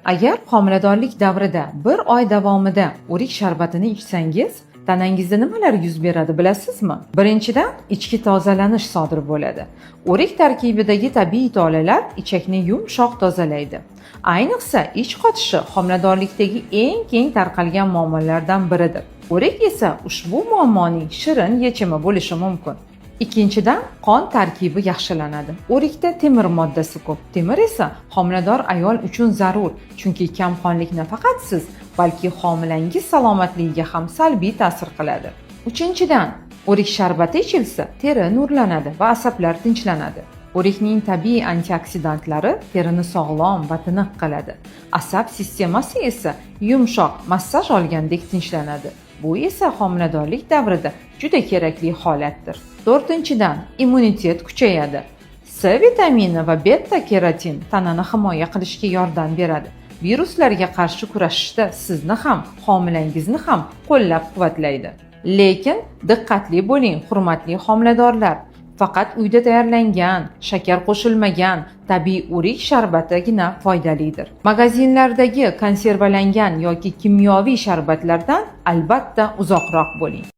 Agar homiladorlik davrida bir oy davomida o'rik sharbatini ichsangiz, tanangizda nimalar yuz beradi bilasizmi? Birinchidan, ichki tozalanish sodir bo'ladi. O'rik tarkibidagi tabiiy tolalar ichakni yumshoq tozalaydi. Ayniqsa, ich qotishi homiladorlikdagi eng keng tarqalgan muammolardan biridir. O'rik esa ushbu muammoning shirin yechimi bo'lishi mumkin. Ikkinchidan, qon tarkibi yaxshilanadi. O'rikda temir moddasi ko'p. Temir esa homilador ayol uchun zarur, chunki kamqonlik nafaqat siz, balki homilangiz salomatligiga ham salbiy ta'sir qiladi. Uchinchidan, o'rik sharbati ichilsa, teri nurlanadi va asablar tinchlanadi. O'rikning tabiiy antioksidantlari terini sog'lom va tiniq qiladi. Asab sistemasi esa yumshoq, massaj olgandek tinchlanadi. Bu esa homiladorlik davrida juda kerakli holatdir. To'rtinchidan, immunitet kuchayadi. C vitamini va beta kerotin tanani himoya qilishga yordam beradi. Viruslarga qarshi kurashishda sizni ham, homilangizni ham qo'llab-quvvatlaydi. Lekin diqqatli bo'ling, hurmatli homiladorlar. Faqat uyda tayyorlangan, shakar qo'shilmagan tabiiy o'rik sharbatigina foydalidir. Magazinlardagi konservalangan yoki kimyoviy sharbatlardan albatta uzoqroq bo'ling.